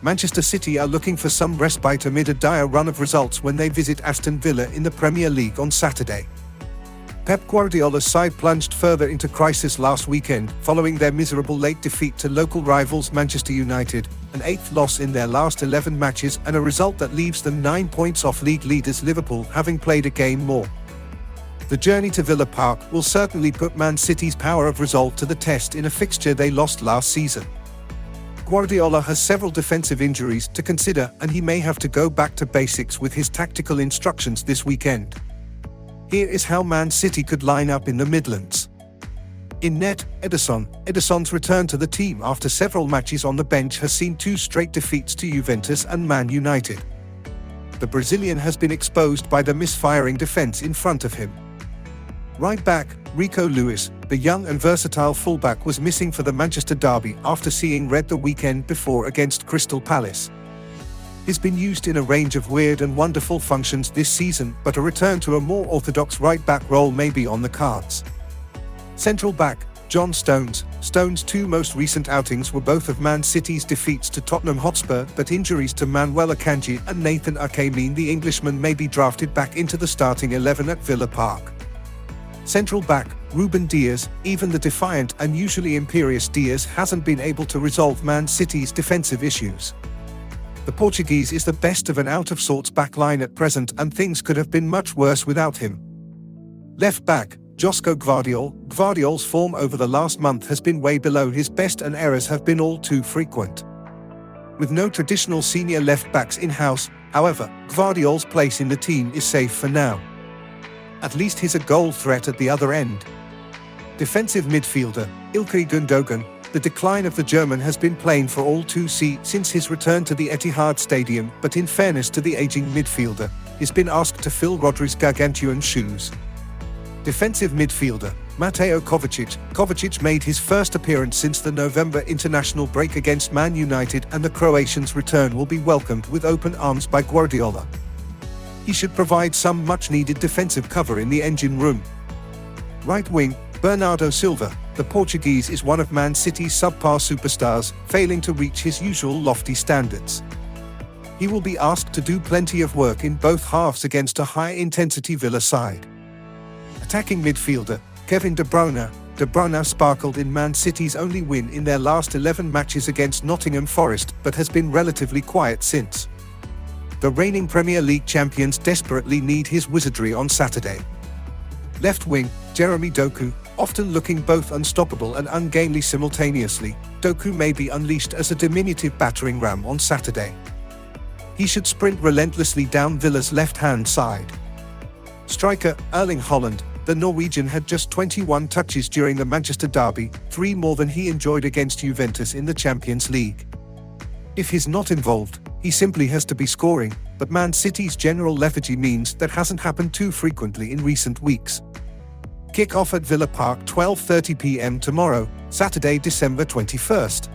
Manchester City are looking for some respite amid a dire run of results when they visit Aston Villa in the Premier League on Saturday. Pep Guardiola's side plunged further into crisis last weekend following their miserable late defeat to local rivals Manchester United, an 8th loss in their last 11 matches and a result that leaves them 9 points off league leaders Liverpool, having played a game more. The journey to Villa Park will certainly put Man City's power of resolve to the test in a fixture they lost last season. Guardiola has several defensive injuries to consider, and he may have to go back to basics with his tactical instructions this weekend. Here is how Man City could line up in the Midlands. In net, Ederson. Ederson's return to the team after several matches on the bench has seen 2 straight defeats to Juventus and Man United. The Brazilian has been exposed by the misfiring defense in front of him. Right back, Rico Lewis, the young and versatile fullback, was missing for the Manchester derby after seeing red the weekend before against Crystal Palace. He's been used in a range of weird and wonderful functions this season, but a return to a more orthodox right-back role may be on the cards. Central back, John Stones. Stones' 2 most recent outings were both of Man City's defeats to Tottenham Hotspur, but injuries to Manuel Akanji and Nathan Ake mean the Englishman may be drafted back into the starting 11 at Villa Park. Central back, Ruben Dias. Even the defiant and usually imperious Dias hasn't been able to resolve Man City's defensive issues. The Portuguese is the best of an out-of-sorts backline at present, and things could have been much worse without him. Left back, Josko Gvardiol. Gvardiol's form over the last month has been way below his best and errors have been all too frequent. With no traditional senior left-backs in-house, however, Gvardiol's place in the team is safe for now. At least he's a goal threat at the other end. Defensive midfielder, Ilkay Gundogan. The decline of the German has been plain for all to see since his return to the Etihad Stadium, but in fairness to the aging midfielder, he's been asked to fill Rodri's gargantuan shoes. Defensive midfielder, Mateo Kovacic. Kovacic made his first appearance since the November international break against Man United, and the Croatian's return will be welcomed with open arms by Guardiola. He should provide some much-needed defensive cover in the engine room. Right wing, Bernardo Silva. The Portuguese is one of Man City's subpar superstars, failing to reach his usual lofty standards. He will be asked to do plenty of work in both halves against a high-intensity Villa side. Attacking midfielder, Kevin De Bruyne. De Bruyne sparkled in Man City's only win in their last 11 matches against Nottingham Forest, but has been relatively quiet since. The reigning Premier League champions desperately need his wizardry on Saturday. Left wing, Jeremy Doku. Often looking both unstoppable and ungainly simultaneously, Doku may be unleashed as a diminutive battering ram on Saturday. He should sprint relentlessly down Villa's left-hand side. Striker, Erling Haaland. The Norwegian had just 21 touches during the Manchester derby, 3 more than he enjoyed against Juventus in the Champions League. If he's not involved, he simply has to be scoring, but Man City's general lethargy means that hasn't happened too frequently in recent weeks. Kick-off at Villa Park 12:30 p.m. tomorrow, Saturday, December 21st.